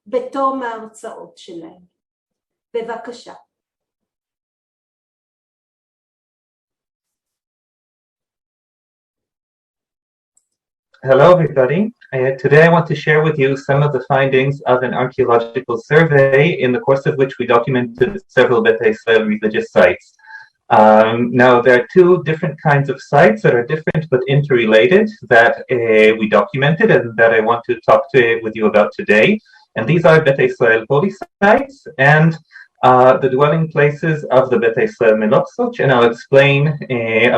בתום ההרצאות שלהם. בבקשה. Hello everybody. Today I want to share with you some of the findings of an archaeological survey in the course of which we documented several Beta Israel religious sites. Now there are two different kinds of sites that are different but interrelated that we documented and that I want to talk with you about today. And these are Beta Israel holy sites and the dwelling places of the Beta Israel Meloksoch, and I'll explain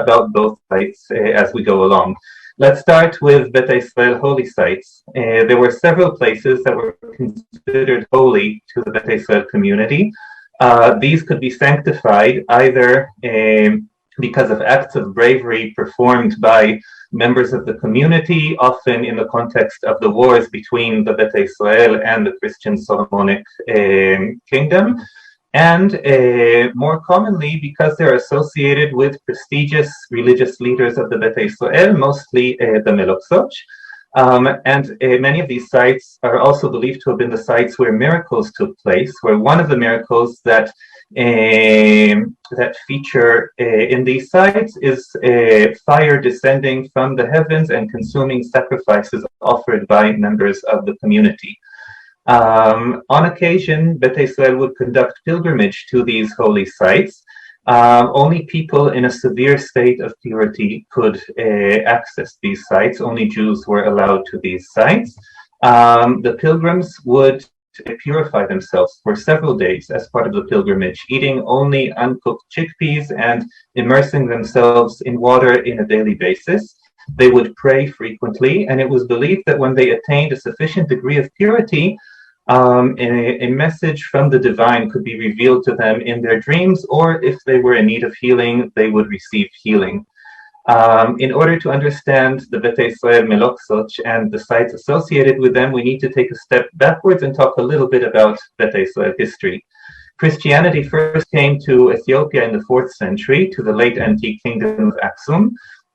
about both sites as we go along. Let's start with Beta Israel holy sites. There were several places that were considered holy to the Beta Israel community. These could be sanctified either because of acts of bravery performed by members of the community, often in the context of the wars between the Beta Israel and the Christian Solomonic kingdom, and more commonly because they're associated with prestigious religious leaders of the Beta Israel, mostly the Meloksoch. And many of these sites are also believed to have been the sites where miracles took place, where one of the miracles that feature in these sites is fire descending from the heavens and consuming sacrifices offered by members of the community. On occasion, Beta Israel would conduct pilgrimage to these holy sites. Only people in a severe state of purity could access these sites. Only Jews were allowed to these sites. The pilgrims would purify themselves for several days as part of the pilgrimage, eating only uncooked chickpeas and immersing themselves in water in a daily basis. They would pray frequently, and it was believed that when they attained a sufficient degree of purity, a message from the divine could be revealed to them in their dreams, or if they were in need of healing, they would receive healing. In order to understand the Beta Israel Meloksoch and the sites associated with them, we need to take a step backwards and talk a little bit about Beta Israel history. Christianity first came to Ethiopia in the 4th century, to the late antique kingdom of Aksum,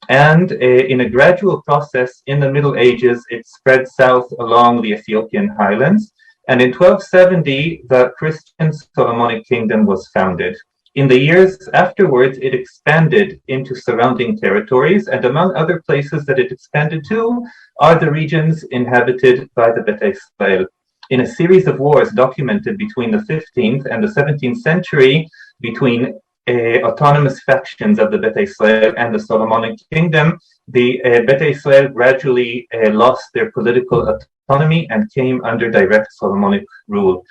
and in a gradual process in the Middle Ages, it spread south along the Ethiopian highlands. And in 1270, the Christian Solomonic kingdom was founded. In the years afterwards, it expanded into surrounding territories, and among other places that it expanded to are the regions inhabited by the Beta Israel. In a series of wars documented between the 15th and the 17th century between autonomous factions of the Beta Israel and the Solomonic kingdom, the Beta Israel gradually lost their political autonomy and came under direct Solomonic rule.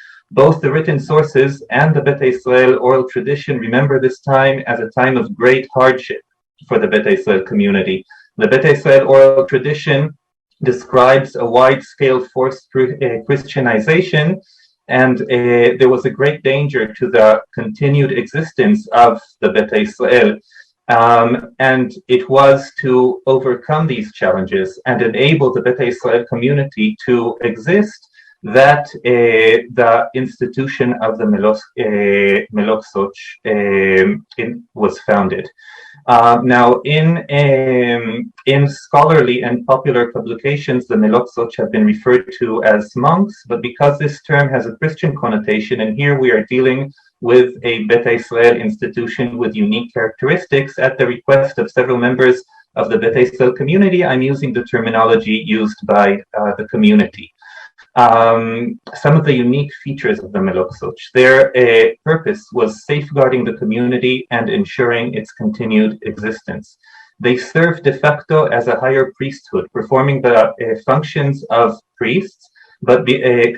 Both the written sources and the Beta Israel oral tradition remember this time as a time of great hardship for the Beta Israel community. The Beta Israel oral tradition describes a wide-scale forced Christianization, and there was a great danger to the continued existence of the Beta Israel. And it was to overcome these challenges and enable the Beta Israel community to exist that the institution of the Meloksoch was founded. Now, in scholarly and popular publications, the Meloksoch have been referred to as monks, but because this term has a Christian connotation, and here we are dealing with a Beta Israel institution with unique characteristics at the request of several members of the Beta Israel community, I'm using the terminology used by the community. Some of the unique features of the Meloksoch. Their purpose was safeguarding the community and ensuring its continued existence. They serve de facto as a higher priesthood, performing the functions of priests, but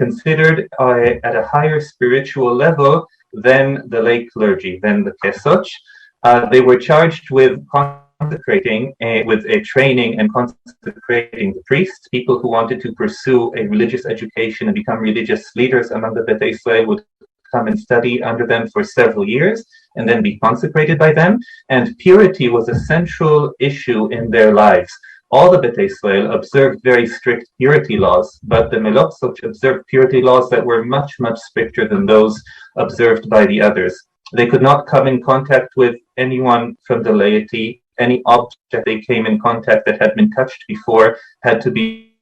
considered at a higher spiritual level than the lay clergy, than the Kesoch. They were charged with consecrating, with a training and consecrating the priests. People who wanted to pursue a religious education and become religious leaders among the Beta Israel would come and study under them for several years and then be consecrated by them. And purity was a central issue in their lives. All the Beta Israel observed very strict purity laws, but the Meloksoch observed purity laws that were much, much stricter than those observed by the others. They could not come in contact with anyone from the laity. Any object they came in contact that had been touched before had to be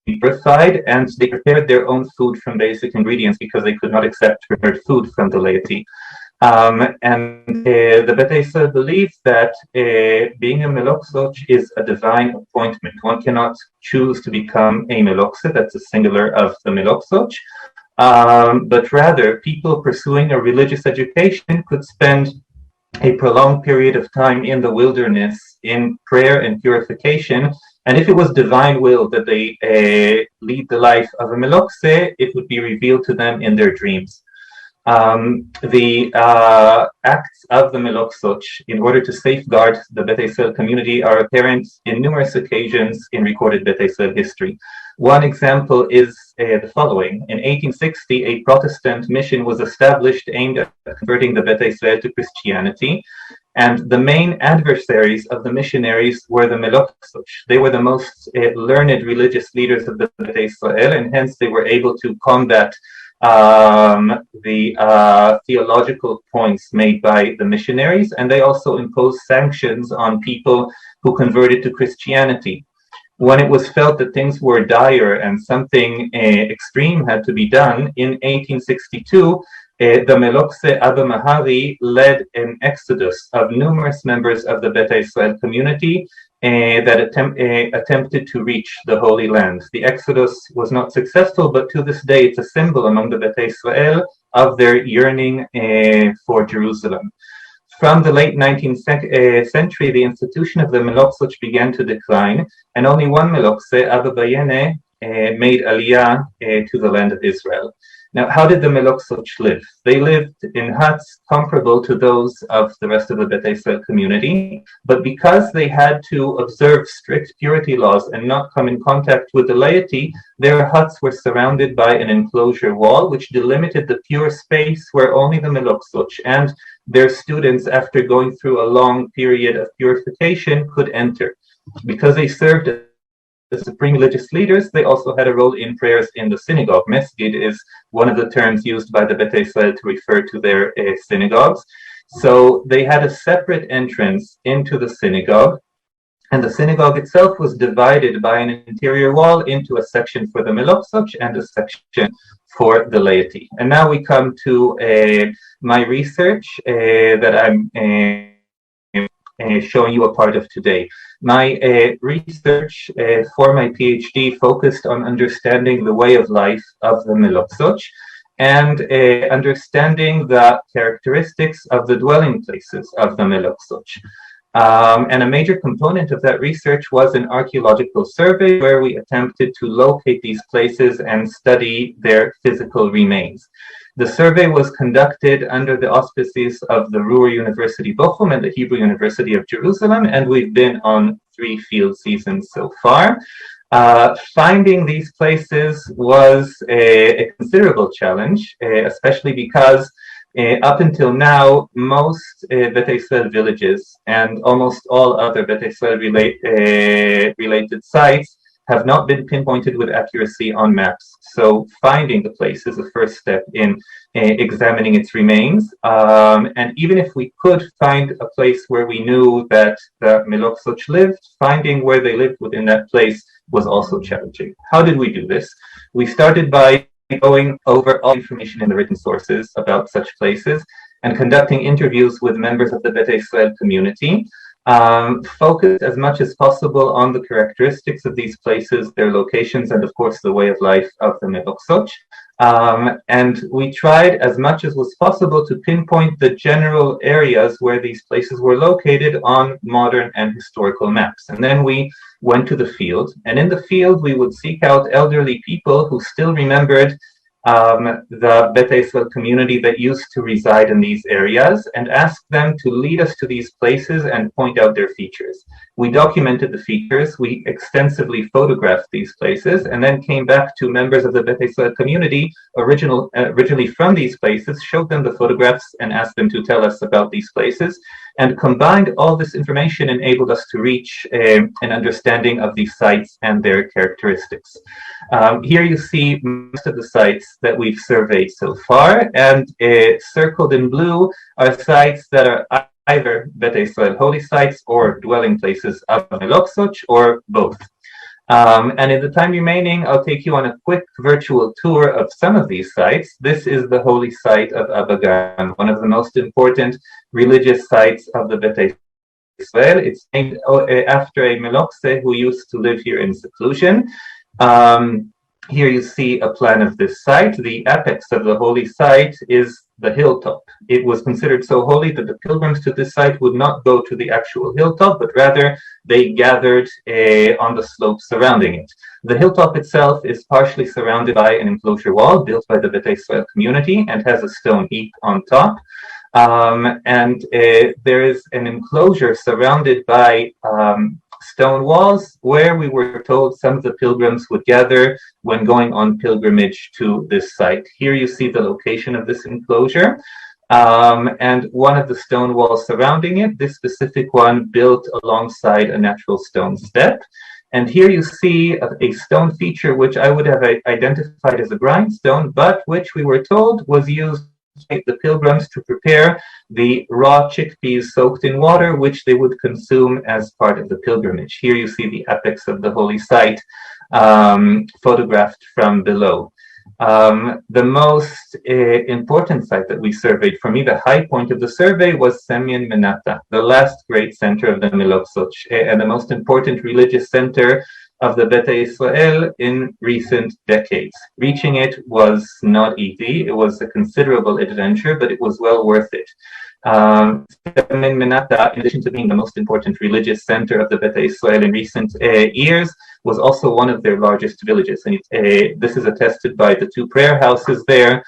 purified, and they prepared their own food from basic ingredients because they could not accept prepared food from the laity. The Beta Israel believes that being a meloksoch is a divine appointment. One cannot choose to become a melokse, that's a singular of the meloksoch, but rather people pursuing a religious education could spend a prolonged period of time in the wilderness in prayer and purification, and if it was divine will that they lead the life of a melokse, it would be revealed to them in their dreams. The acts of the meloksoch in order to safeguard the Beta Israel community are apparent in numerous occasions in recorded Beta Israel history. One example is the following. In 1860, a Protestant mission was established aimed at converting the Beta Israel to Christianity, and the main adversaries of the missionaries were the meloksoch. They were the most learned religious leaders of the Beta Israel, and hence they were able to combat the theological points made by the missionaries, and they also imposed sanctions on people who converted to Christianity. When it was felt that things were dire and something extreme had to be done, in 1862, the Melokse Abba Mahari led an exodus of numerous members of the Beta Israel community that attempted to reach the Holy Land. The exodus was not successful, but to this day it's a symbol among the Beta Israel of their yearning for Jerusalem. From the late 19th century, the institution of the meloksoch began to decline, and only one melokse, Abba Bayene, made aliyah to the land of Israel. Now, how did the meloksoch live? They lived in huts comparable to those of the rest of the Beta Israel community, but because they had to observe strict purity laws and not come in contact with the laity, their huts were surrounded by an enclosure wall which delimited the pure space where only the meloksoch and their students, after going through a long period of purification, could enter. Because they served as supreme religious leaders, they also had a role in prayers in the synagogue. Mesgid is one of the terms used by the Beta Israel to refer to their synagogues. So they had a separate entrance into the synagogue, and the synagogue itself was divided by an interior wall into a section for the meloksoch and a section for the laity. And now we come to my research that I'm showing you a part of today. My research for my PhD focused on understanding the way of life of the meloksoch and understanding the characteristics of the dwelling places of the meloksoch. And a major component of that research was an archaeological survey where we attempted to locate these places and study their physical remains. The survey was conducted under the auspices of the Ruhr University Bochum and the Hebrew University of Jerusalem, and we've been on 3 field seasons so far. Finding these places was a considerable challenge, especially because up until now, most Beta Israel villages and almost all other Beta Israel related sites have not been pinpointed with accuracy on maps. So finding the place is the first step in examining its remains. And even if we could find a place where we knew that the meloksoch lived, finding where they lived within that place was also challenging. How did we do this? We started by going over all information in the written sources about such places and conducting interviews with members of the Beta Israel community. Focused as much as possible on the characteristics of these places, their locations, and of course the way of life of the meloksoch. And we tried as much as was possible to pinpoint the general areas where these places were located on modern and historical maps. And then we went to the field, and in the field we would seek out elderly people who still remembered the Beta Israel community that used to reside in these areas and ask them to lead us to these places and point out their features. We documented the features, we extensively photographed these places, and then came back to members of the Beta Israel community originally from these places, showed them the photographs and asked them to tell us about these places, and combined all this information enabled us to reach an understanding of these sites and their characteristics. Here you see most of the sites that we've surveyed so far, and circled in blue are sites that are either Beta Israel holy sites or dwelling places of meloksoch, or both. And in the time remaining, I'll take you on a quick virtual tour of some of these sites. This is the holy site of Abba Gan, one of the most important religious sites of the Beta Israel. It's named after a Melokse who used to live here in seclusion. Here you see a plan of this site. The apex of the holy site is the hilltop. It was considered so holy that the pilgrims to this site would not go to the actual hilltop, but rather they gathered on the slope surrounding it. The hilltop itself is partially surrounded by an enclosure wall built by the Beta Israel community and has a stone heap on top. There is an enclosure surrounded by stone walls where we were told some of the pilgrims would gather when going on pilgrimage to this site. Here you see the location of this enclosure and one of the stone walls surrounding it, this specific one built alongside a natural stone step. And here you see a stone feature which I would have identified as a grindstone, but which we were told was used the pilgrims to prepare the raw chickpeas soaked in water, which they would consume as part of the pilgrimage. Here you see the apex of the holy site photographed from below. The most important site that we surveyed, for me, the high point of the survey was מעניינת, the last great center of the Melokzot, and the most important religious center of the Beta Israel in recent decades. Reaching it was not easy. It was a considerable adventure, but it was well worth it. מעניינת, in addition to being the most important religious center of the Beta Israel in recent years, was also one of their largest villages. And this is attested by the two prayer houses there,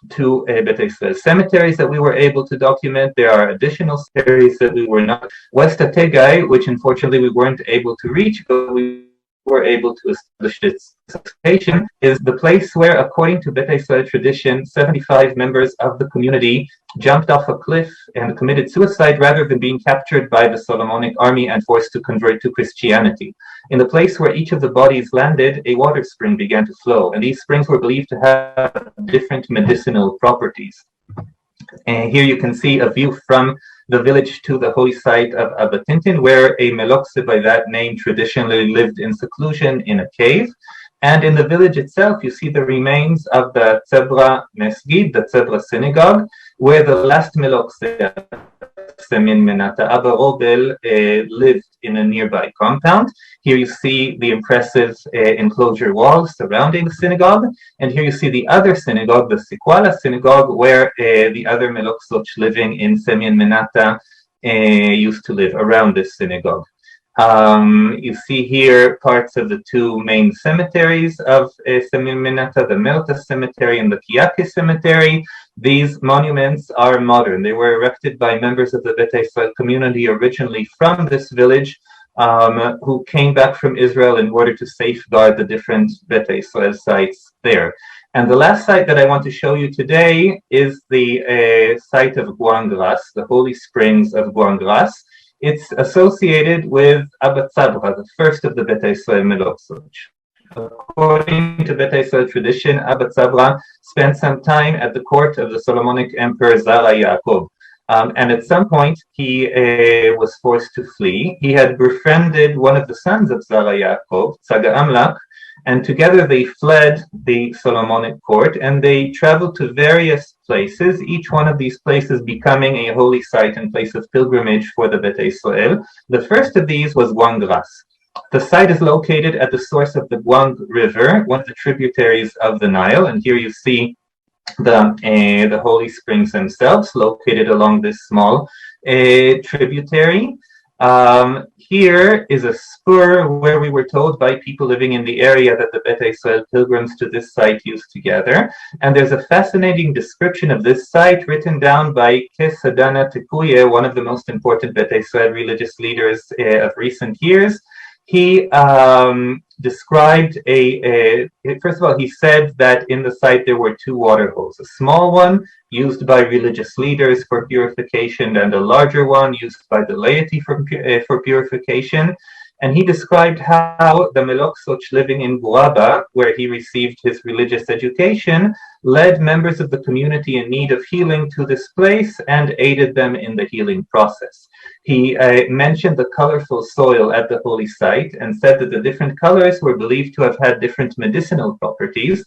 two Beta Israel cemeteries that we were able to document. There are additional cemeteries that we were not. West Ategai, which unfortunately we weren't able to reach, but we were able to establish its location, is the place where, according to Beta Israel tradition, 75 members of the community jumped off a cliff and committed suicide rather than being captured by the Solomonic army and forced to convert to Christianity. In the place where each of the bodies landed, a water spring began to flow, and these springs were believed to have different medicinal properties. And here you can see a view from the village to the holy site of Abba Tintin, where a Melokse by that name traditionally lived in seclusion in a cave. And in the village itself, you see the remains of the Tzebra Mesgid, the Tzebra synagogue, where the last Melokse, מעניינת, Abba Robel, lived in a nearby compound. Here you see the impressive enclosure walls surrounding the synagogue, and here you see the other synagogue, the Sikwala synagogue, where the other Melokzot living in מעניינת used to live around this synagogue. You see here parts of the two main cemeteries of מעניינת, the Melta cemetery and the Kiyake cemetery. These monuments are modern. They were erected by members of the Beta Israel community originally from this village, who came back from Israel in order to safeguard the different Beta Israel sites there. And the last site that I want to show you today is the site of Guangras, the holy springs of Guangras. It's associated with Abba Tzabra, the first of the Beta Israel Melokzot. According to Beta Israel tradition, Abba Tzabra spent some time at the court of the Solomonic Emperor Zara Yaakov. And at some point, he was forced to flee. He had befriended one of the sons of Zara Yaakov, Tzaga Amlak, and together they fled the Solomonic court, and they traveled to various places, each one of these places becoming a holy site and place of pilgrimage for the Beta Israel. The first of these was Guangras. The site is located at the source of the Guang River, one of the tributaries of the Nile, and here you see the holy springs themselves located along this small tributary. Here is a spur where we were told by people living in the area that the Beta Israel pilgrims to this site used to gather. And there's a fascinating description of this site written down by Kesadana Tekuye, one of the most important Beta Israel religious leaders of recent years. He described first of all, he said that in the site there were two water holes, a small one used by religious leaders for purification and a larger one used by the laity for purification. And he described how the Meloksoch living in Guaba, where he received his religious education, led members of the community in need of healing to this place and aided them in the healing process. He mentioned the colorful soil at the holy site and said that the different colors were believed to have had different medicinal properties.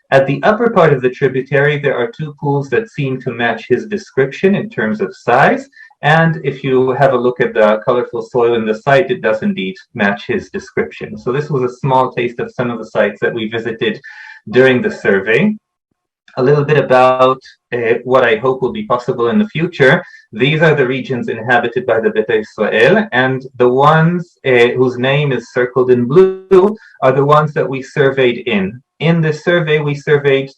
At the upper part of the tributary, there are two pools that seem to match his description in terms of size. And if you have a look at the colorful soil in the site, it does indeed match his description. So this was a small taste of some of the sites that we visited during the survey. A little bit about what I hope will be possible in the future. These are the regions inhabited by the Beta Israel, and the ones whose name is circled in blue are the ones that we surveyed in. In this survey, we surveyed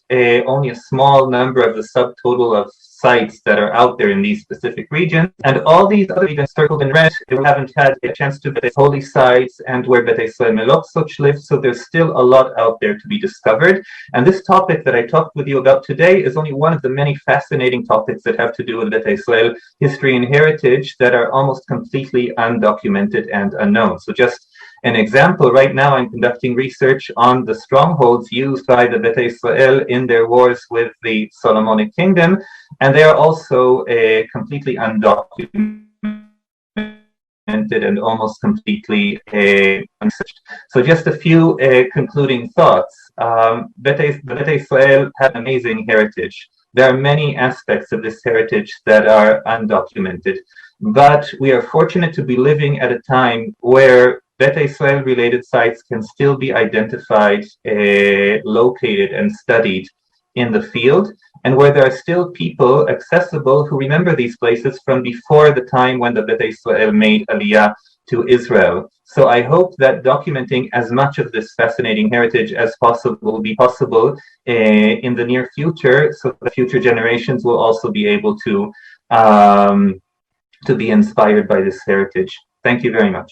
only a small number of the subtotal of sites that are out there in these specific regions, and all these other regions circled in red, we haven't had a chance to visit holy sites and where Beta Israel Meloksoch lives, so there's still a lot out there to be discovered. And this topic that I talked with you about today is only one of the many fascinating topics that have to do with Beta Israel history and heritage that are almost completely undocumented and unknown. So just an example, right now I'm conducting research on the strongholds used by the Beta Israel in their wars with the Solomonic Kingdom, and they are also completely undocumented and almost completely unsearched. So just a few concluding thoughts. Beta Israel had amazing heritage. There are many aspects of this heritage that are undocumented, but we are fortunate to be living at a time where Beta Israel related sites can still be identified, located and studied in the field, and where there are still people accessible who remember these places from before the time when the Beta Israel made Aliyah to Israel. So I hope that documenting as much of this fascinating heritage as possible will be possible in the near future, so the future generations will also be able to be inspired by this heritage. Thank you very much.